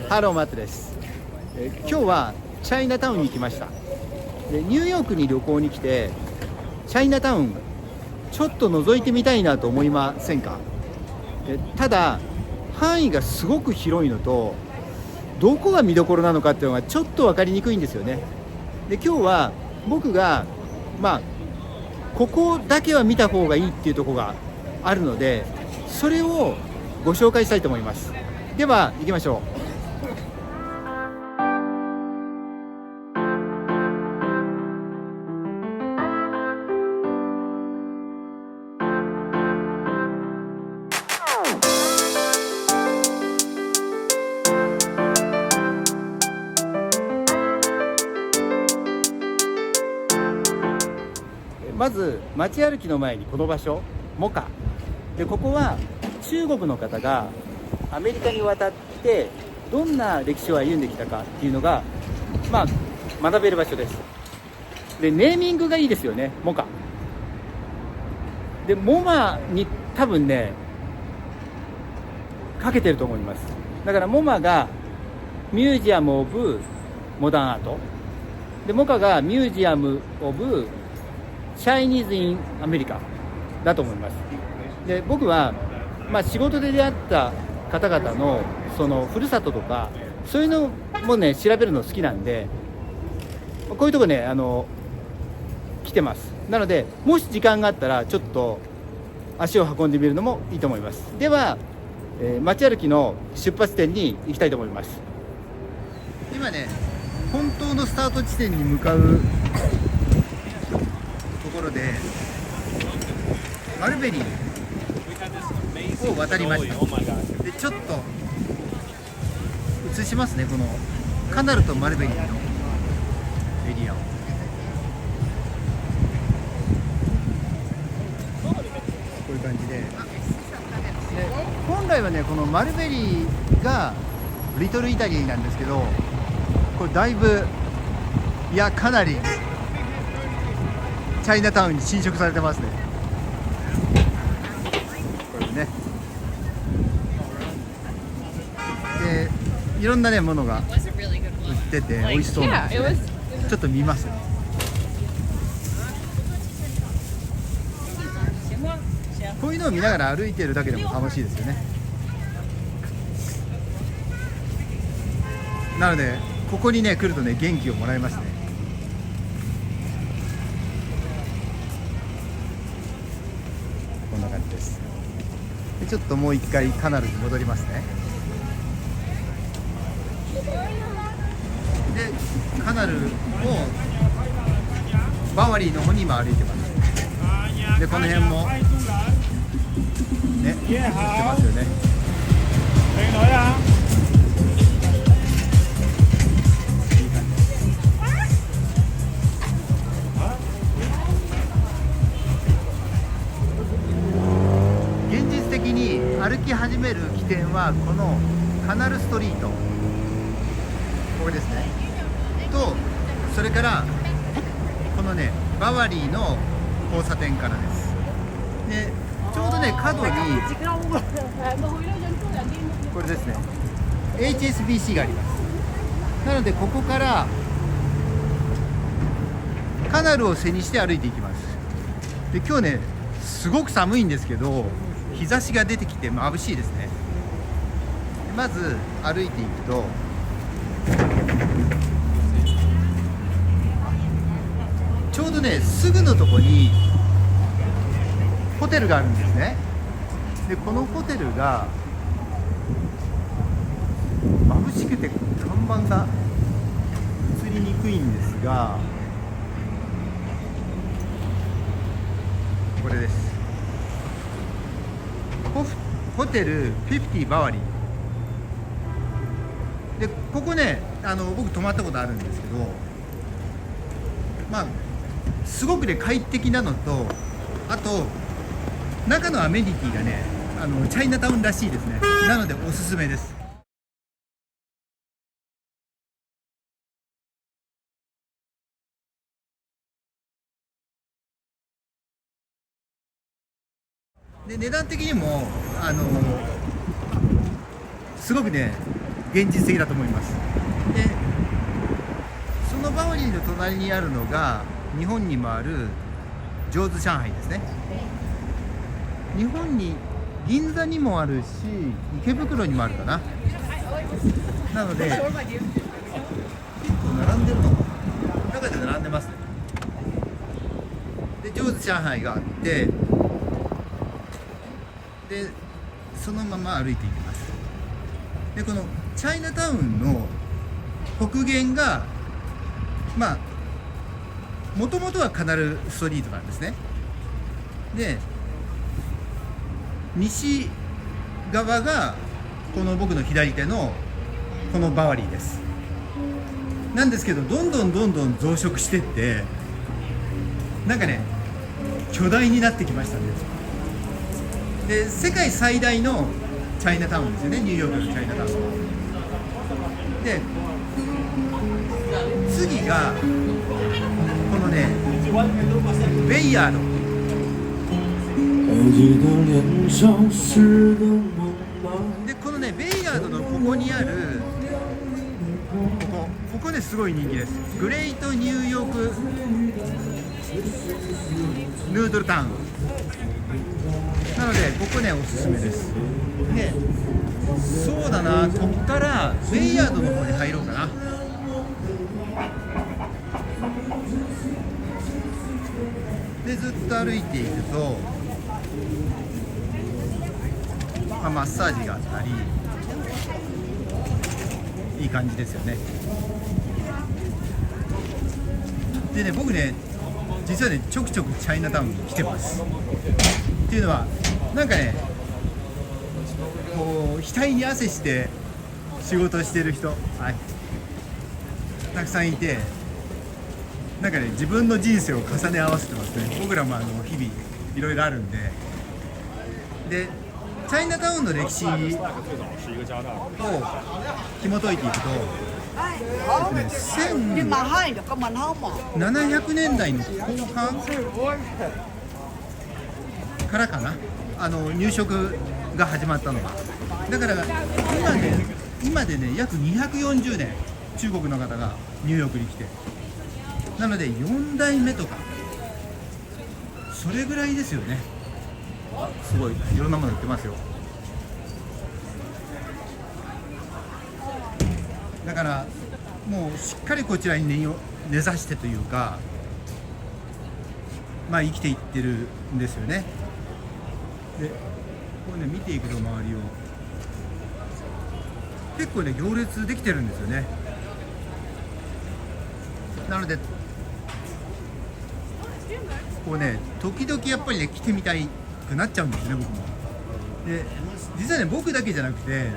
ハローマットです。今日はチャイナタウンに来ました。でニューヨークに旅行に来てチャイナタウンちょっと覗いてみたいなと思いませんか？ただ範囲がすごく広いのとどこが見どころなのかっていうのがちょっと分かりにくいんですよね。で今日は僕がここだけは見た方がいいっていうところがあるのでそれをご紹介したいと思います。では行きましょう。まず街歩きの前にこの場所モカで、ここは中国の方がアメリカに渡ってどんな歴史を歩んできたかっていうのが学べる場所です。でネーミングがいいですよね。モカでモマに多分ねかけてると思います。だからモマがミュージアム・オブ・モダンアートでモカがミュージアム・オブ・チャイニーズ・イン・アメリカだと思います。で僕は、仕事で出会った方々のそのふるさととかそういうのもね調べるの好きなんでこういうとこね来てます。なのでもし時間があったらちょっと足を運んでみるのもいいと思います。では、街歩きの出発点に行きたいと思います。今ね本当のスタート地点に向かうところでマルベリーを渡りました。でちょっと映しますね、このカナルとマルベリーのエリアを。こういう感じで、本来はねこのマルベリーがリトルイタリーなんですけど、これだいぶかなりチャイナタウンに侵食されてますね。これね。で、いろんなねものが売ってて美味しそうなんですよね。ちょっと見ますね。こういうのを見ながら歩いてるだけでも楽しいですよね。なのでここにね来るとね元気をもらえますね。こんな感じです。でちょっともう一回カナルに戻りますね。でカナルをバワリーの方に今歩いてます。でこの辺もね映ってますよね。歩き始める起点はこのカナルストリート、ここですねと、それからこのねバワリーの交差点からです。でちょうどね角にこれですね HSBC があります。なのでここからカナルを背にして歩いていきます。で今日ねすごく寒いんですけど日差しが出てきて眩しいですね。まず歩いていくとちょうどねすぐのとこにホテルがあるんですね。でこのホテルが眩しくて看板が映りにくいんですが、これです。ホテル50バワリーで、ここね僕泊まったことあるんですけど、すごくね快適なのと、あと中のアメニティがねチャイナタウンらしいですね。なのでおすすめです。で値段的にもすごくね現実的だと思います。でそのバオリーの隣にあるのが日本にもある上手上海ですね。日本に銀座にもあるし池袋にもあるかな。なので結構並んでるの中で並んでますね。で上手上海があって、でそのまま歩いていきます。でこのチャイナタウンの北限がまあもともとはカナルストリートなんですね。で西側がこの僕の左手のこのバワリーです。なんですけどどんどん増殖してって、なんかね巨大になってきましたね。で世界最大のチャイナタウンですよね、ニューヨークのチャイナタウンで、次がこのねベイヤードで、このねベイヤードのここにあるここですごい人気です。グレートニューヨークヌードルタウンなのでここねおすすめです。でそうだな、こっからベイヤードの方に入ろうかな。でずっと歩いていくと、マッサージがあったりいい感じですよね。でね僕ね実はねちょくちょくチャイナタウンに来てます。っていうのはなんかねこう額に汗して仕事してる人、はい、たくさんいて、なんかね自分の人生を重ね合わせてますね。僕らも日々いろいろあるんで。でチャイナタウンの歴史を紐解いていくと、1700年代の後半からかな、入植が始まったのは。だから今でね約240年中国の方がニューヨークに来て、なので4代目とかそれぐらいですよね。すごいいろんなもの売ってますよ。だからもうしっかりこちらに根ざしてというか、生きていってるんですよね。でこうね見ていくと周りを結構ね行列できてるんですよね。なのでこうね時々やっぱりね来てみたいくなっちゃうんですね、僕も。で実はね僕だけじゃなくて、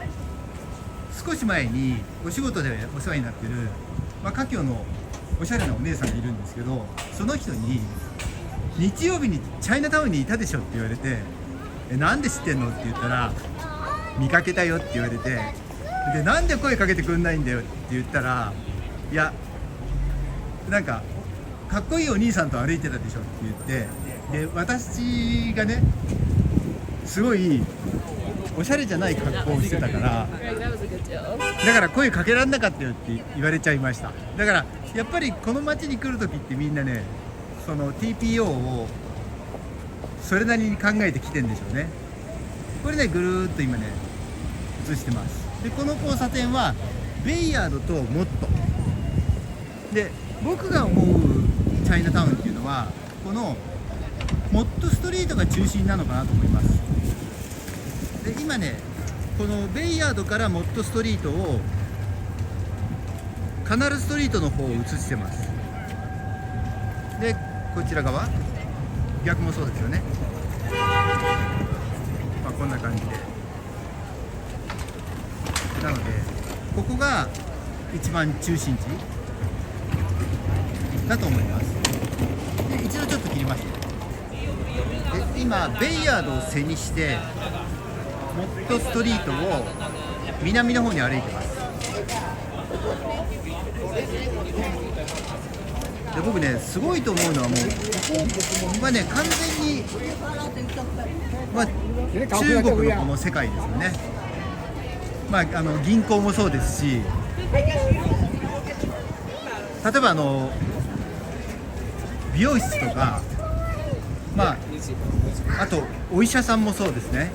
少し前にお仕事でお世話になってる、華僑のおしゃれなお姉さんがいるんですけど、その人に日曜日にチャイナタウンにいたでしょって言われて、なんで知ってんのって言ったら、見かけたよって言われて、でなんで声かけてくんないんだよって言ったら、いやなんかかっこいいお兄さんと歩いてたでしょって言って、で私がねすごいおしゃれじゃない格好をしてたから、だから声かけられなかったよって言われちゃいました。だからやっぱりこの街に来るときってみんなねその TPO をそれなりに考えてきてんでしょうね。これねぐるーっと今ね映してます。でこの交差点はベイヤードとモットで、僕が思うチャイナタウンっていうのはこのモットストリートが中心なのかなと思います。で今ねこのベイヤードからモットストリートをカナルストリートの方を映してます。でこちら側逆もそうですよね。こんな感じで、なのでここが一番中心地だと思います。で一度ちょっと切りました。で今ベイヤードを背にしてモットストリートを南の方に歩いてます。で僕ねすごいと思うのはもうここはね完全に、中国のこの世界ですよね。まあ、銀行もそうですし、例えば美容室とか、まあ、あとお医者さんもそうですね。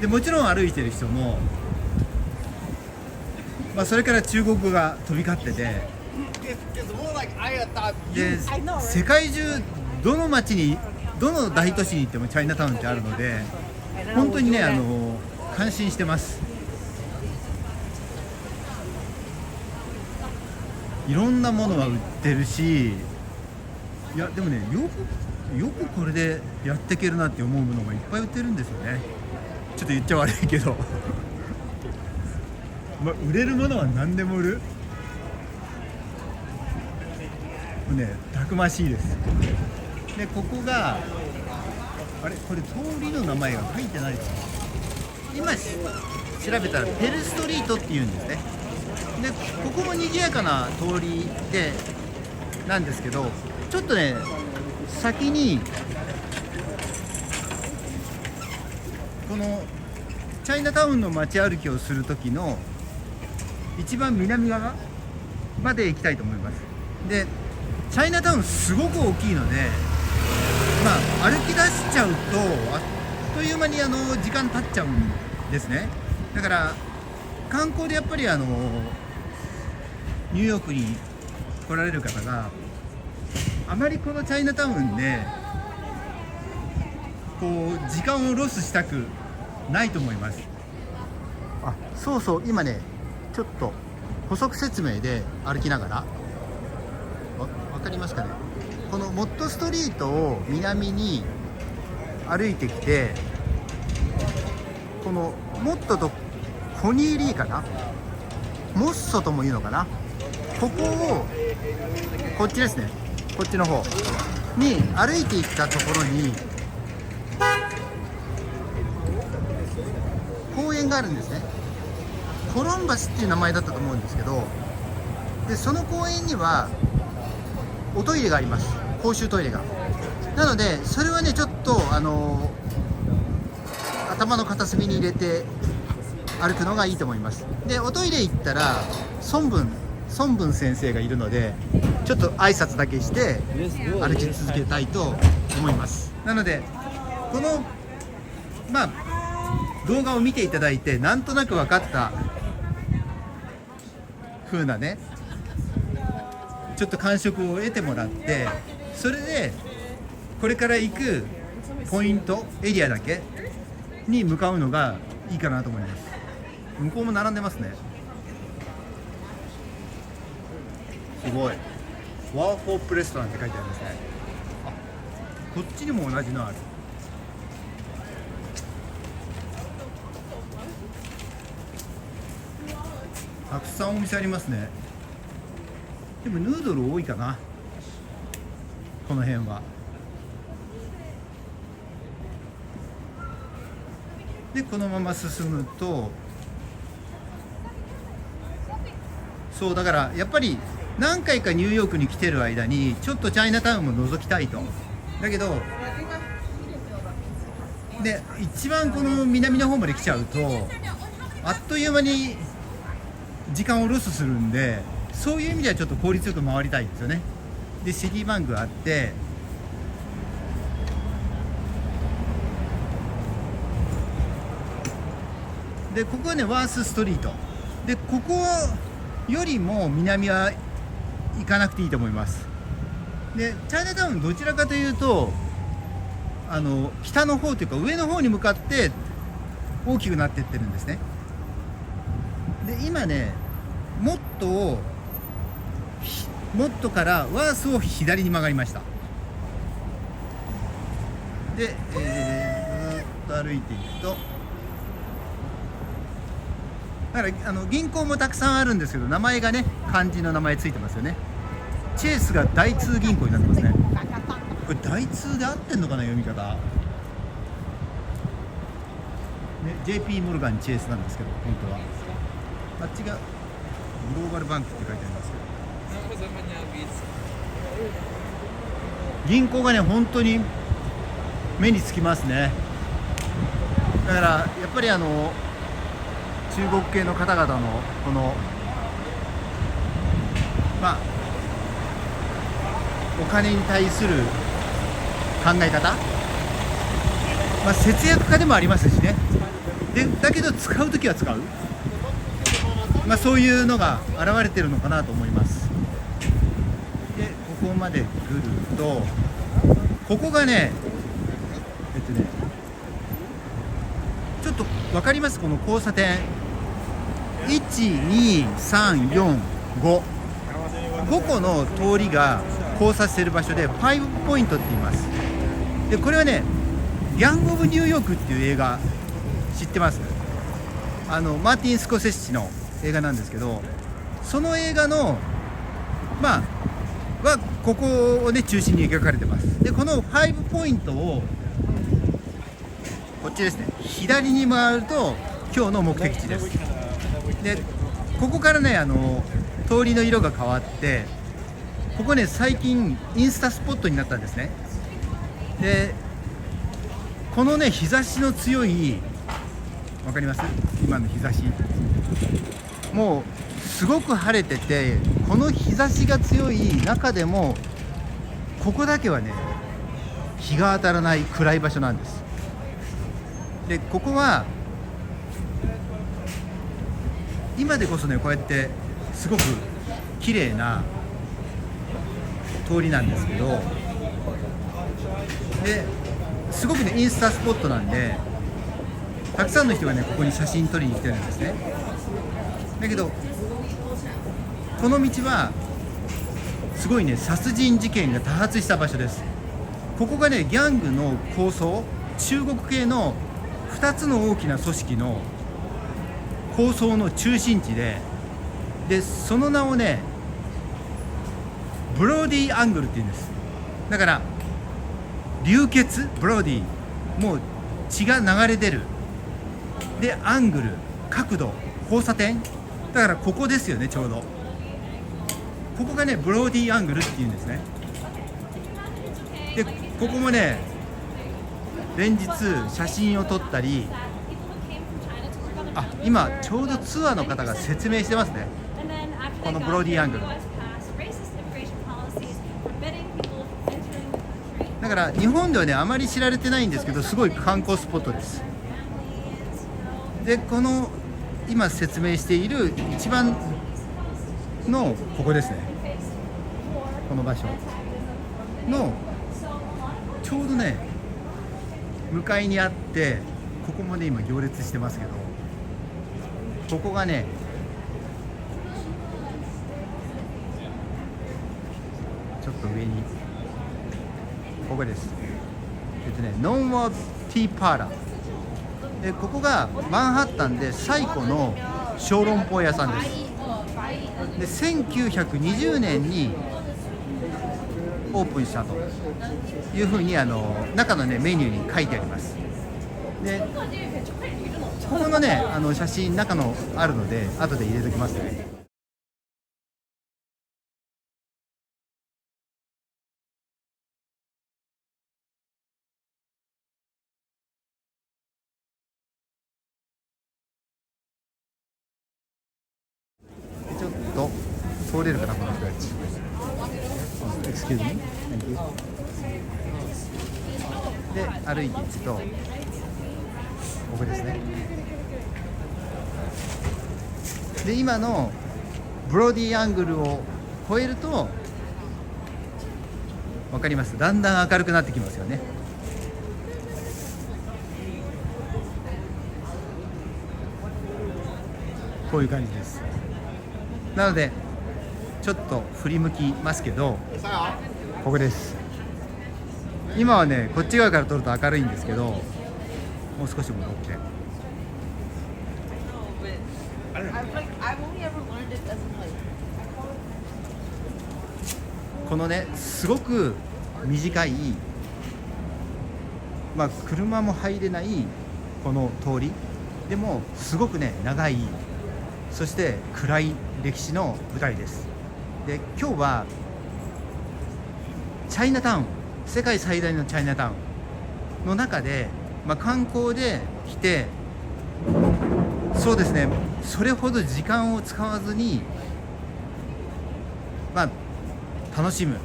でもちろん歩いてる人も、まあ、それから中国語が飛び交ってて、で世界中どの町にどの大都市に行ってもチャイナタウンってあるので、本当にね感心してます。いろんなものが売ってるし、いやでもね、よくこれでやっていけるなって思うものがいっぱい売ってるんですよね。ちょっと言っちゃ悪いけどまあ売れるものは何でも売る。もうね、たくましいです。でここがあれ、これ通りの名前が書いてないですか。今調べたらペルストリートっていうんですね。でここも賑やかな通りでなんですけど、ちょっとね先にこのチャイナタウンの街歩きをする時の一番南側まで行きたいと思います。でチャイナタウンすごく大きいので、まあ歩き出しちゃうとあっという間に時間経っちゃうんですね。だから観光でやっぱりニューヨークに来られる方があまりこのチャイナタウンでこう時間をロスしたくないと思います。あ、そうそう、今ねちょっと補足説明で歩きながらわかりますかね。このモットストリートを南に歩いてきて、このモットとコニーリーかな、モッソとも言うのかな、ここをこっちですね、こっちの方に歩いていったところに公園があるんですね。コロンバスっていう名前だったと思うんですけど、でその公園にはおトイレがあります。公衆トイレが。なのでそれはねちょっと頭の片隅に入れて歩くのがいいと思います。でおトイレ行ったら孫文先生がいるので、ちょっと挨拶だけして歩き続けたいと思います。なのでこのまあ動画を見ていただいてなんとなく分かった風なね、ちょっと感触を得てもらって、それでこれから行くポイントエリアだけに向かうのがいいかなと思います。向こうも並んでますね。すごい、ワーホップレストランって書いてありますね。あ、こっちにも同じのある。たくさんお店ありますね。でもヌードル多いかな、この辺は。でこのまま進むと、そうだからやっぱり何回かニューヨークに来てる間にちょっとチャイナタウンも覗きたいと。だけどで一番この南の方まで来ちゃうとあっという間に時間をロスするんで、そういう意味ではちょっと効率よく回りたいですよね。でシティバンクがあって、でここはねワースストリートで、ここよりも南は行かなくていいと思います。でチャイナタウンどちらかというと北の方というか上の方に向かって大きくなっていってるんですね。で今ねモットからワースを左に曲がりました。で、ずっと歩いていくと、だから銀行もたくさんあるんですけど、名前がね漢字の名前ついてますよね。チェイスが大通銀行になってますね。これ大通で合ってんのかな、読み方ね。 JP モルガンチェイスなんですけど、本当はあっちがグローバルバンクって書いてありますけど、銀行がね本当に目につきますね。だからやっぱり中国系の方々のこのまあお金に対する考え方、まあ、節約家でもありますしね。でだけど使うときは使う、まあ、そういうのが現れてるのかなと思います。でここまで来るとここがねちょっと分かります？この交差点12345 5個の通りが交差している場所で5ポイントって言います。でこれはねギャング・オブ・ニューヨークっていう映画知ってます？マーティン・スコセッシの映画なんですけど、その映画のまあはここをね中心に描かれてます。でこの5ポイントをこっちですね、左に回ると今日の目的地です。でここからね通りの色が変わって、ここね最近インスタスポットになったんですね。でこのね日差しの強い、わかります？今の日差しもうすごく晴れてて、この日差しが強い中でもここだけはね日が当たらない暗い場所なんです。でここは今でこそねこうやってすごく綺麗な通りなんですけど、ですごくねインスタスポットなんでたくさんの人がねここに写真撮りに来てるんですね。だけどこの道はすごいね殺人事件が多発した場所です。ここがねギャングの抗争、中国系の2つの大きな組織の抗争の中心地で、その名をねブローディーアングルって言うんです。だから流血、ブローディー、もう血が流れ出る、でアングル、角度、交差点、だからここですよね。ちょうどここがねブローディーアングルっていうんですね。でここもね連日写真を撮ったり、今ちょうどツアーの方が説明してますね、このブローディーアングル。だから日本ではねあまり知られてないんですけど、すごい観光スポットです。でこの今説明している一番のここですね、この場所のちょうどね向かいにあって、ここもね今行列してますけど、ここがねちょっと上にここです。ノンワーティーパーラーで、ここがマンハッタンで最古の小籠包屋さんです。で1920年にオープンしたというふうに中のねメニューに書いてあります。でここのね写真中のあるので後で入れておきますね。ちょっと通れるかなこの人たち。Excuse me. Thank you. で歩いていくとここですね。で今のブロディアングルを越えると分かります？だんだん明るくなってきますよね。こういう感じです。なのでちょっと振り向きますけど、ここです。今はねこっち側から撮ると明るいんですけど、もう少し戻って、このねすごく短い、車も入れないこの通りでもすごくね長い、そして暗い歴史の舞台です。で今日はチャイナタウン、世界最大のチャイナタウンの中で、観光で来て、そうですね、それほど時間を使わずに、楽しむ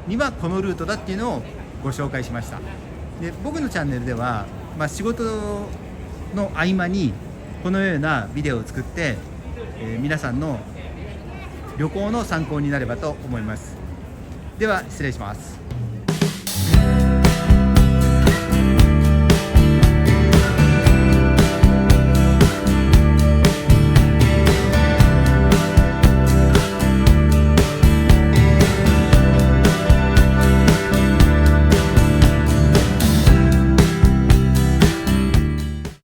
にはこのルートだっていうのをご紹介しました。で、僕のチャンネルでは、仕事の合間にこのようなビデオを作って、皆さんの旅行の参考になればと思います。では失礼します。